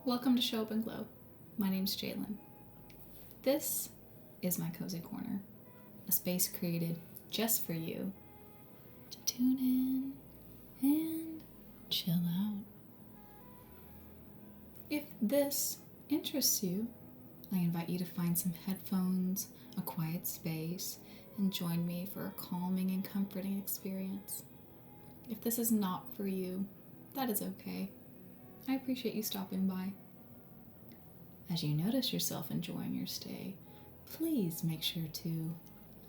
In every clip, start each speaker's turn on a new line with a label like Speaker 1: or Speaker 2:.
Speaker 1: Welcome to Show Up and Glow. My name's Jalen. This is my cozy corner, a space created just for you to tune in and chill out. If this interests you, I invite you to find some headphones, a quiet space, and join me for a calming and comforting experience. If this is not for you, that is okay. I appreciate you stopping by. As you notice yourself enjoying your stay, please make sure to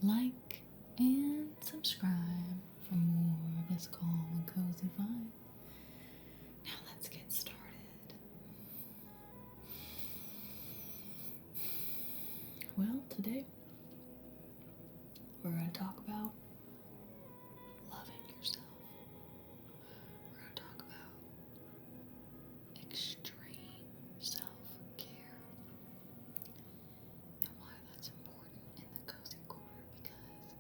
Speaker 1: like and subscribe for more of this calm and cozy vibe. Now let's get started. Well, today we're going to talk about loving yourself. We're going to talk about extreme self-care and why that's important in the cozy corner because,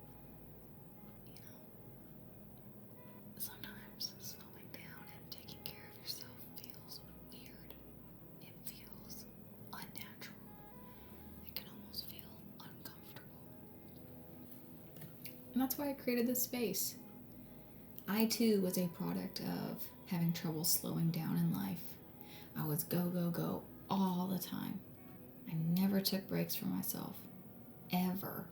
Speaker 1: sometimes slowing down and taking care of yourself feels weird. It feels unnatural. It can almost feel uncomfortable. And that's why I created this space. I too was a product of having trouble slowing down in life. I was go, go, go all the time. I never took breaks for myself, ever.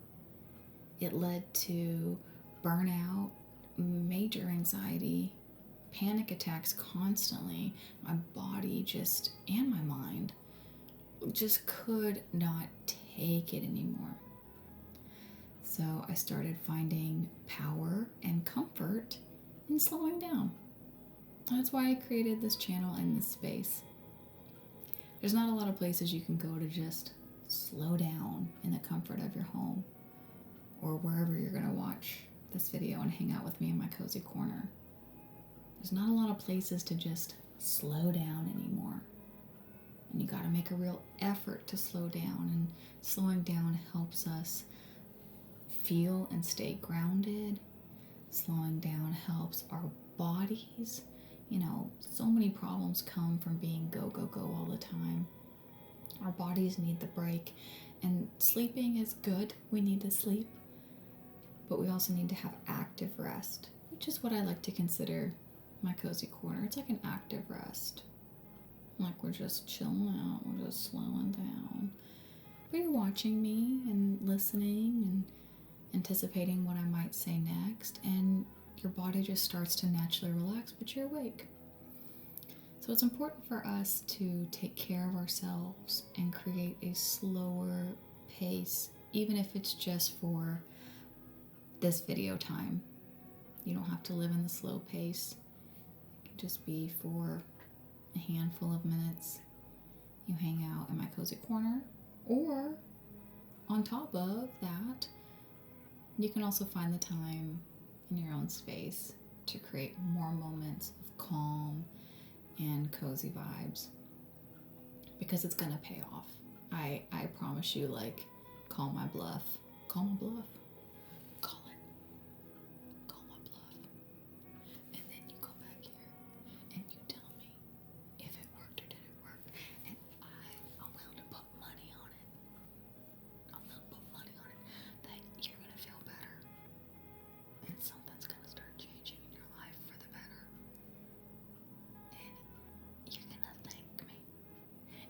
Speaker 1: It led to burnout, major anxiety, panic attacks constantly. My body and my mind just could not take it anymore. So I started finding power and comfort in slowing down. That's why I created this channel and this space. There's not a lot of places you can go to just slow down in the comfort of your home or wherever you're going to watch this video and hang out with me in my cozy corner. There's not a lot of places to just slow down anymore. And you got to make a real effort to slow down, and slowing down helps us feel and stay grounded. Slowing down helps our bodies. So many problems come from being go, go, go all the time. Our bodies need the break, and sleeping is good. We need to sleep, but we also need to have active rest, which is what I like to consider my cozy corner. It's like an active rest. Like we're just chilling out, we're just slowing down. But you're watching me and listening and anticipating what I might say next, and your body just starts to naturally relax, but you're awake. So it's important for us to take care of ourselves and create a slower pace, even if it's just for this video time. You don't have to live in the slow pace. It can just be for a handful of minutes. You hang out in my cozy corner, or on top of that, you can also find the time in your own space to create more moments of calm and cozy vibes, because it's gonna pay off. I promise you. Call my bluff. Call my bluff. Call my bluff. And then you come back here and you tell me if it worked or didn't work. And I'm willing to put money on it. That you're gonna feel better. And something's gonna start changing in your life for the better. And you're gonna thank me.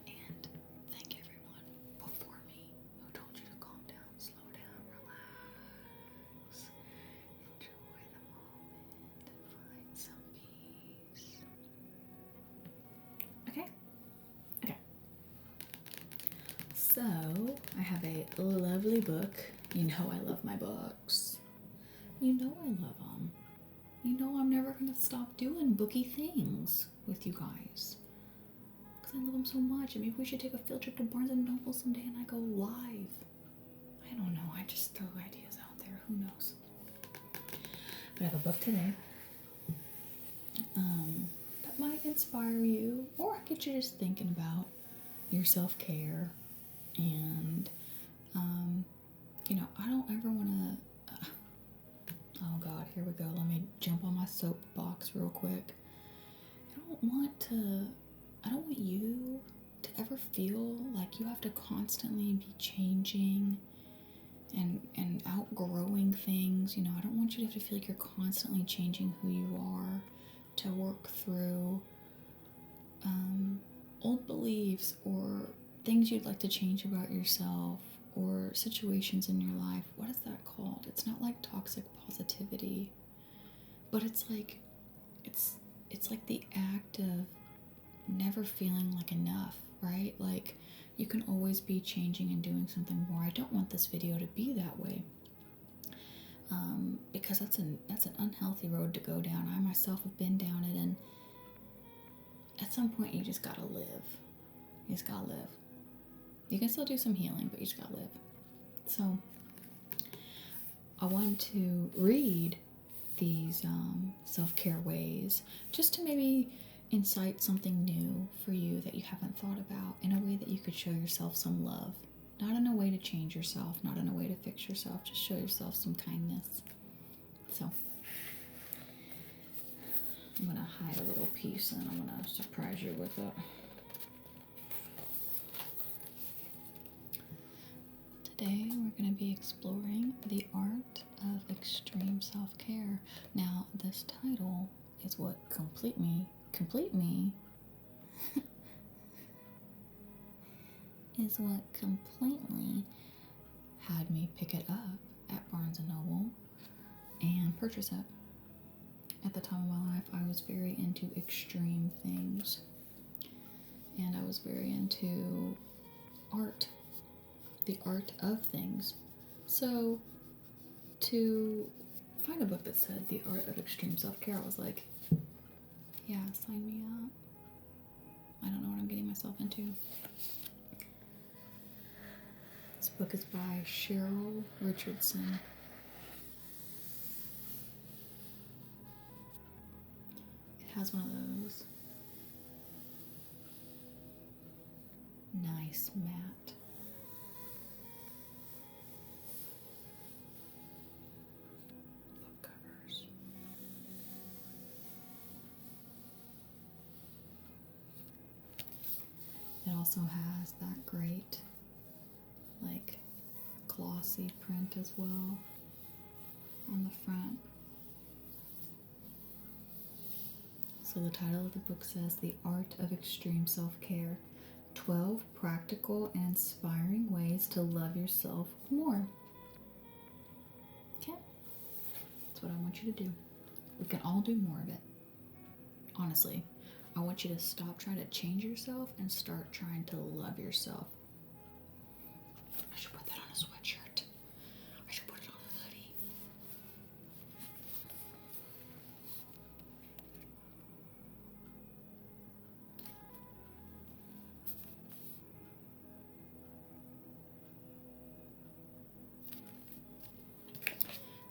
Speaker 1: And thank everyone before me who told you to calm down, slow down, relax. Enjoy the moment and find some peace. Okay. So, I have a lovely book. You know I love my books. You know I love them. You know I'm never going to stop doing booky things with you guys, because I love them so much. And maybe we should take a field trip to Barnes & Noble someday and I go live. I don't know. I just throw ideas out there. Who knows? But I have a book today that might inspire you or get you just thinking about your self-care. And I don't ever want to oh god, here we go. Let me jump on my soapbox real quick. I don't want you to ever feel like you have to constantly be changing and outgrowing things. You know, I don't want you to have to feel like you're constantly changing who you are to work through old beliefs or things you'd like to change about yourself or situations in your life. What is that called? It's not like toxic positivity, but it's like the act of never feeling like enough, right? Like you can always be changing and doing something more. I don't want this video to be that way, because that's an unhealthy road to go down. I myself have been down it, and at some point you just gotta live. You just gotta live. You can still do some healing, but you just gotta live. So I wanted to read these self-care ways just to maybe incite something new for you that you haven't thought about, in a way that you could show yourself some love. Not in a way to change yourself, not in a way to fix yourself, just show yourself some kindness. So I'm gonna hide a little piece and I'm gonna surprise you with it. Today we're going to be exploring the art of extreme self-care. Now, this title is what complete me is what completely had me pick it up at Barnes & Noble and purchase it. At the time of my life, I was very into extreme things, and I was very into art, the art of things. So to find a book that said the art of extreme self-care, I was like, yeah, sign me up. I don't know what I'm getting myself into. This book is by Cheryl Richardson. It has one of those nice matte book covers. It also has that great, like, glossy print as well on the front. So the title of the book says The Art of Extreme Self-Care, 12 Practical and Inspiring Ways to Love Yourself More. Okay, that's what I want you to do. We can all do more of it. Honestly, I want you to stop trying to change yourself and start trying to love yourself. I should put that on a sweatshirt. I should put it on a hoodie.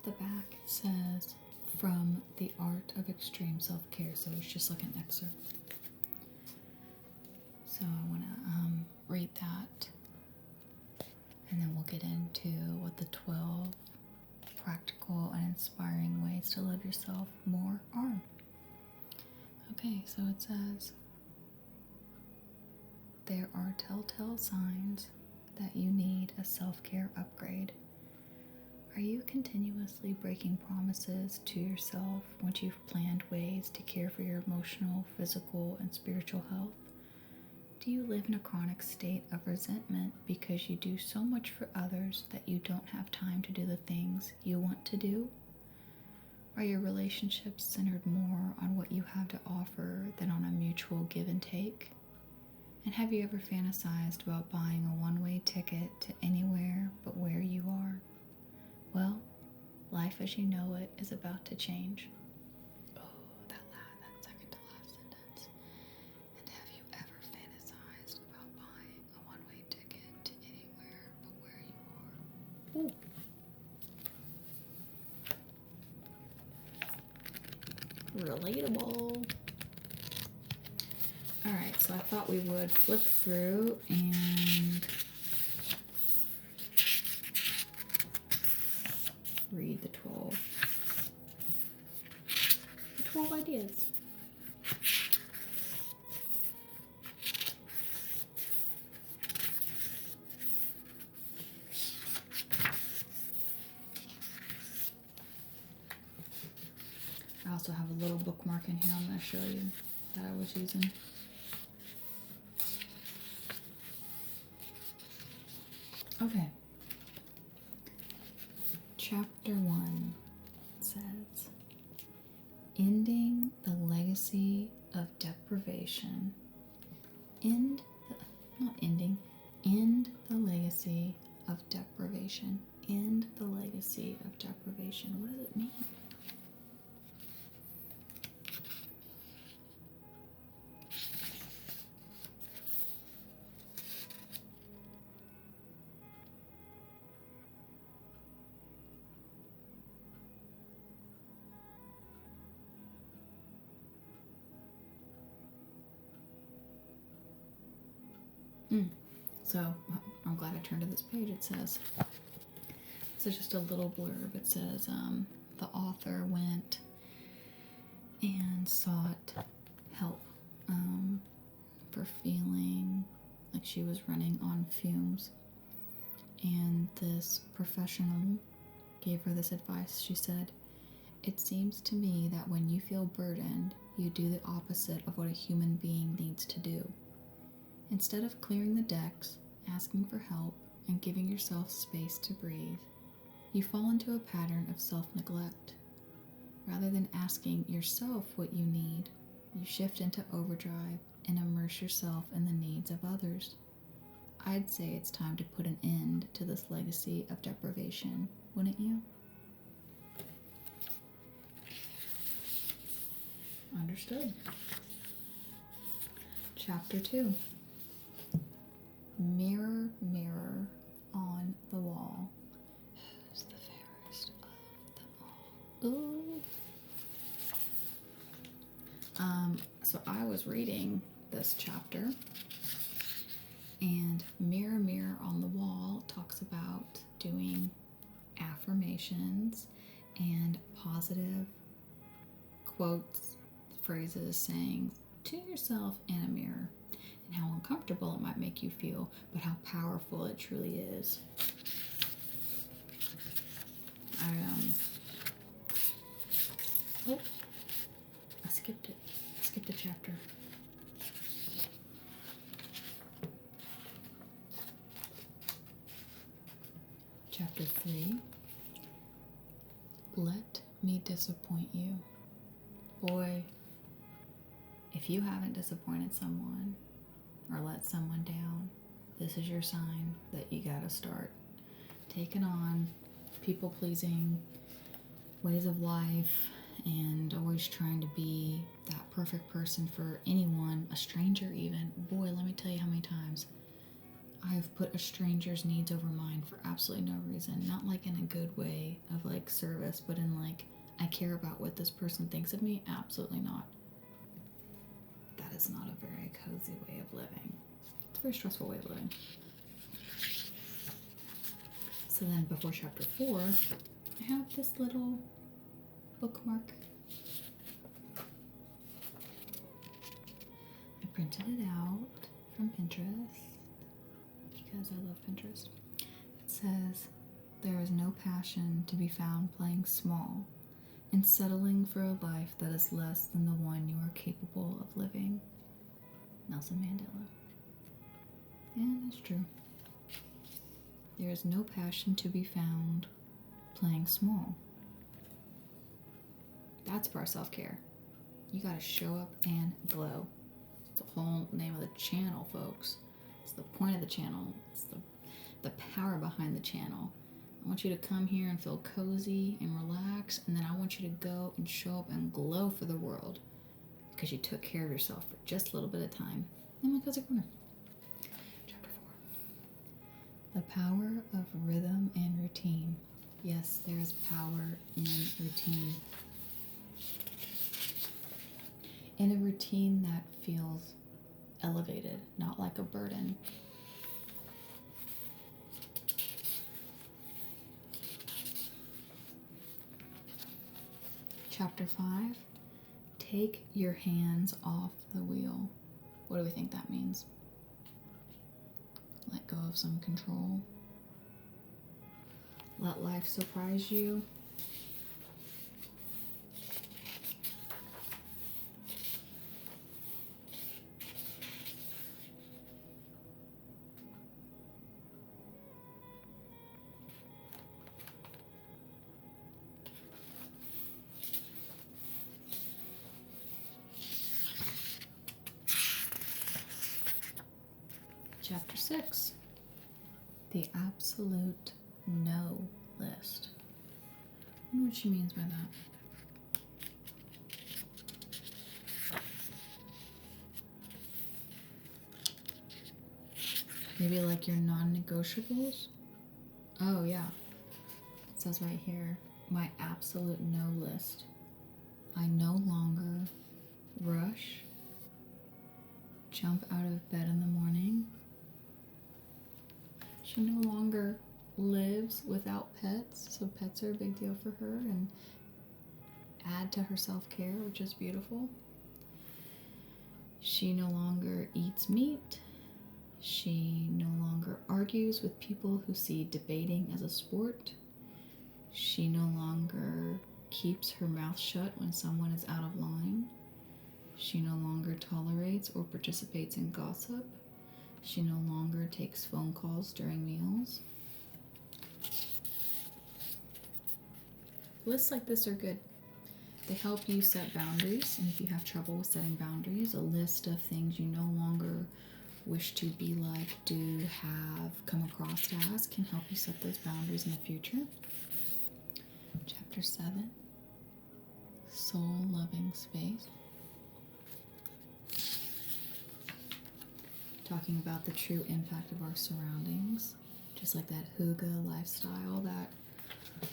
Speaker 1: The back says, From the Art of Extreme Self-Care, so it's just like an excerpt. So I want to read that, and then we'll get into what the 12 practical and inspiring ways to love yourself more are. Okay, so it says, there are telltale signs that you need a self-care upgrade. Are you continuously breaking promises to yourself once you've planned ways to care for your emotional, physical, and spiritual health? Do you live in a chronic state of resentment because you do so much for others that you don't have time to do the things you want to do? Are your relationships centered more on what you have to offer than on a mutual give and take? And have you ever fantasized about buying a one-way ticket to anywhere but where you are? Well, life as you know it is about to change. Oh, that second to last sentence. And have you ever fantasized about buying a one-way ticket to anywhere but where you are? Ooh. Relatable. Alright, so I thought we would flip through and read the 12 ideas. also have a little bookmark in here I'm going to show you that I was using. Okay. Chapter 1 says, ending the legacy of deprivation. End the legacy of deprivation. End the legacy of deprivation. What does it mean? So I'm glad I turned to this page. It says, so just a little blurb. It says, the author went and sought help for feeling like she was running on fumes. And this professional gave her this advice. She said, it seems to me that when you feel burdened, you do the opposite of what a human being needs to do. Instead of clearing the decks, asking for help, and giving yourself space to breathe, you fall into a pattern of self-neglect. Rather than asking yourself what you need, you shift into overdrive and immerse yourself in the needs of others. I'd say it's time to put an end to this legacy of deprivation, wouldn't you? Understood. Chapter 2. Mirror, mirror on the wall, who's the fairest of them all? Ooh. So I was reading this chapter, and Mirror, Mirror on the Wall talks about doing affirmations and positive quotes, phrases, saying to yourself in a mirror, and how uncomfortable it might make you feel, but how powerful it truly is. I skipped it. I skipped a chapter. Chapter 3. Let me disappoint you. Boy, if you haven't disappointed someone or let someone down, this is your sign that you gotta start taking on people-pleasing ways of life and always trying to be that perfect person for anyone, a stranger even. Boy, let me tell you how many times I've put a stranger's needs over mine for absolutely no reason. Not like in a good way of like service, but in like, I care about what this person thinks of me. Absolutely not. That is not a very cozy way of living. It's a very stressful way of living. So then before chapter 4, I have this little bookmark. I printed it out from Pinterest because I love Pinterest. It says, there is no passion to be found playing small and settling for a life that is less than the one you are capable of living. Nelson Mandela. And that's true. There is no passion to be found playing small. That's for our self-care. You gotta show up and glow. It's the whole name of the channel, folks. It's the point of the channel. It's the power behind the channel. I want you to come here and feel cozy and relax, and then I want you to go and show up and glow for the world because you took care of yourself for just a little bit of time. In my cozy corner. Chapter 4. The power of rhythm and routine. Yes, there is power in routine. In a routine that feels elevated, not like a burden. Chapter 5. Take your hands off the wheel. What do we think that means? Let go of some control. Let life surprise you. Chapter 6, the absolute no list. I wonder what she means by that. Maybe like your non-negotiables? Oh yeah. It says right here, my absolute no list. I no longer rush, jump out of bed in the morning. She no longer lives without pets, so pets are a big deal for her and add to her self-care, which is beautiful. She no longer eats meat. She no longer argues with people who see debating as a sport. She no longer keeps her mouth shut when someone is out of line. She no longer tolerates or participates in gossip. She no longer takes phone calls during meals. Lists like this are good. They help you set boundaries, and if you have trouble with setting boundaries, a list of things you no longer wish to be like, do, have, come across as can help you set those boundaries in the future. Chapter 7, Soul-Loving Space. Talking about the true impact of our surroundings, just like that hygge lifestyle that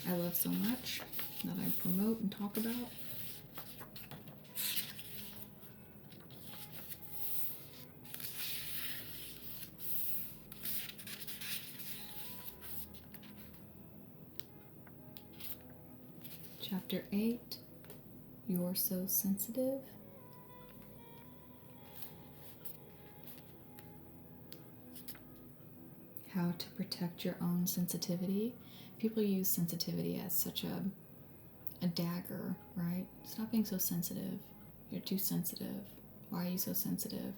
Speaker 1: I love so much, that I promote and talk about. Chapter 8, You're So Sensitive. How to protect your own sensitivity. People use sensitivity as such a dagger, right? Stop being so sensitive. You're too sensitive. Why are you so sensitive?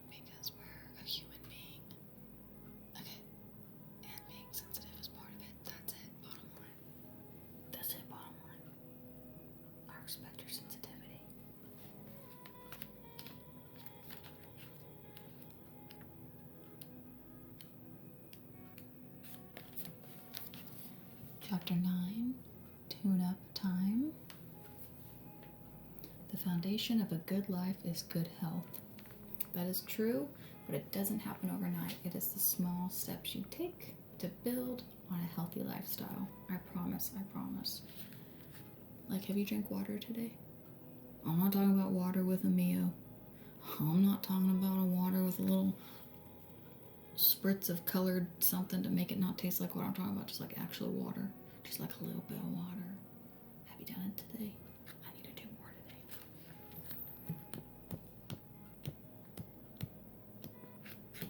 Speaker 1: Because we're a human being. Okay. And being sensitive is part of it. That's it. Bottom line. That's it. Bottom line. I respect your sensitivity. Chapter 9, Tune-Up Time. The foundation of a good life is good health. That is true, but it doesn't happen overnight. It is the small steps you take to build on a healthy lifestyle. I promise, I promise. Like, have you drank water today? I'm not talking about water with a Mio. I'm not talking about a water with a little spritz of colored something to make it not taste like what I'm talking about. Just like actual water. Just like a little bit of water. Have you done it today? I need to do more today.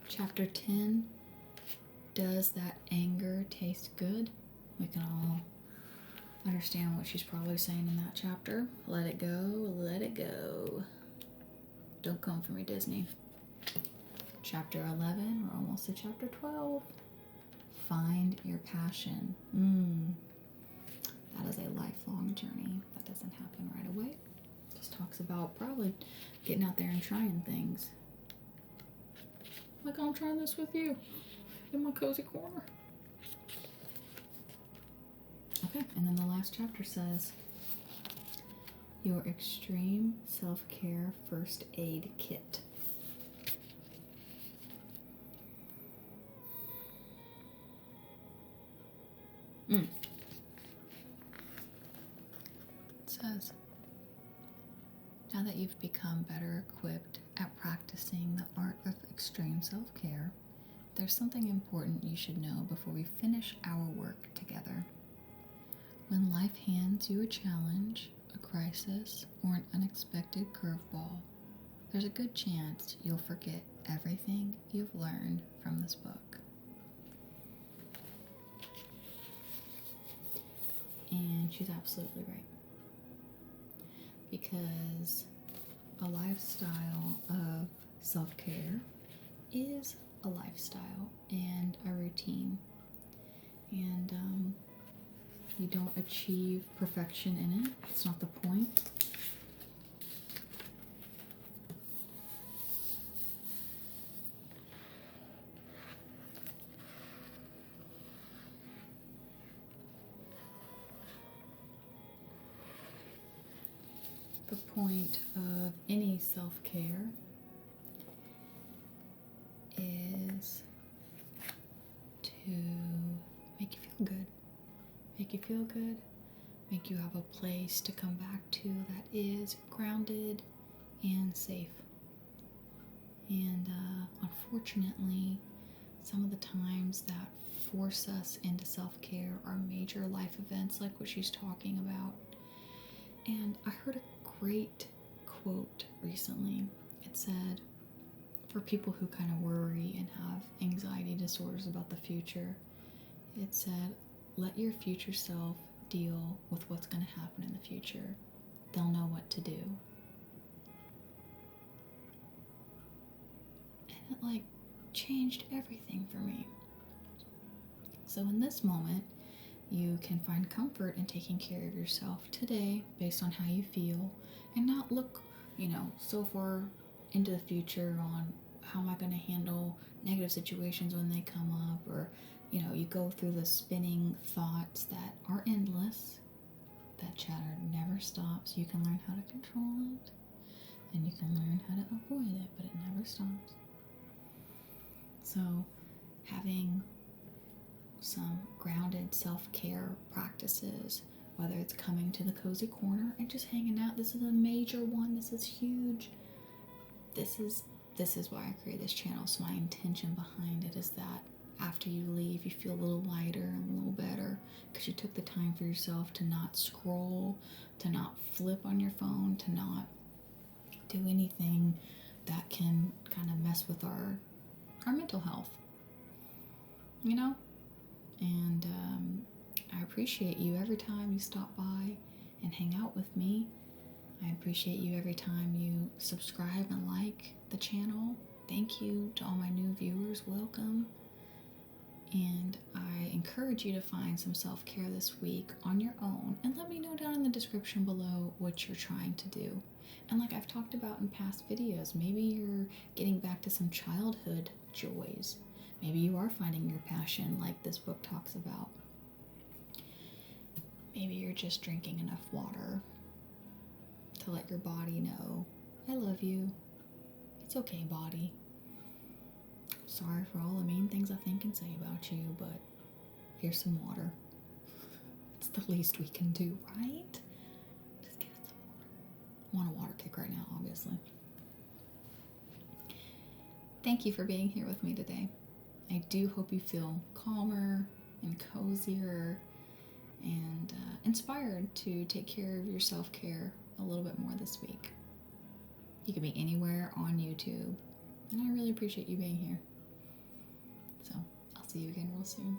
Speaker 1: Chapter 10, Does That Anger Taste Good? We can all understand what she's probably saying in that chapter. Let it go, let it go. Don't come for me, Disney. Chapter 11, we're almost to chapter 12. Find your passion. That is a lifelong journey. That doesn't happen right away. Just talks about probably getting out there and trying things. Like I'm trying this with you in my cozy corner. Okay, and then the last chapter says, Your Extreme Self-Care First Aid Kit. It says, now that you've become better equipped at practicing the art of extreme self-care, there's something important you should know before we finish our work together. When life hands you a challenge, a crisis, or an unexpected curveball, there's a good chance you'll forget everything you've learned from this book. And she's absolutely right. Because a lifestyle of self-care is a lifestyle and a routine. And you don't achieve perfection in it. It's not the point. the point of any self-care is to make you feel good. Make you feel good, make you have a place to come back to that is grounded and safe. And unfortunately, some of the times that force us into self-care are major life events like what she's talking about. And I heard a great quote recently. It said, for people who kind of worry and have anxiety disorders about the future, it said, let your future self deal with what's going to happen in the future. They'll know what to do. And it changed everything for me. So in this moment, you can find comfort in taking care of yourself today based on how you feel and not look, so far into the future on how am I going to handle negative situations when they come up, or, you go through the spinning thoughts that are endless. That chatter never stops. You can learn how to control it and you can learn how to avoid it, but it never stops. So having some grounded self-care practices, whether it's coming to the cozy corner and just hanging out. This is a major one. This is huge. This is why I created this channel. So my intention behind it is that after you leave, you feel a little lighter and a little better because you took the time for yourself to not scroll, to not flip on your phone, to not do anything that can kind of mess with our mental health, And I appreciate you every time you stop by and hang out with me. I appreciate you every time you subscribe and like the channel. Thank you to all my new viewers. Welcome. And I encourage you to find some self-care this week on your own, and let me know down in the description below what you're trying to do. And like I've talked about in past videos, maybe you're getting back to some childhood joys. Maybe you are finding your passion like this book talks about. Maybe you're just drinking enough water to let your body know, I love you. It's okay, body. Sorry for all the mean things I think and say about you, but here's some water. It's the least we can do, right? Just give it some water. I want a water kick right now, obviously. Thank you for being here with me today. I do hope you feel calmer and cozier and inspired to take care of your self-care a little bit more this week. You can be anywhere on YouTube, and I really appreciate you being here. So I'll see you again real soon.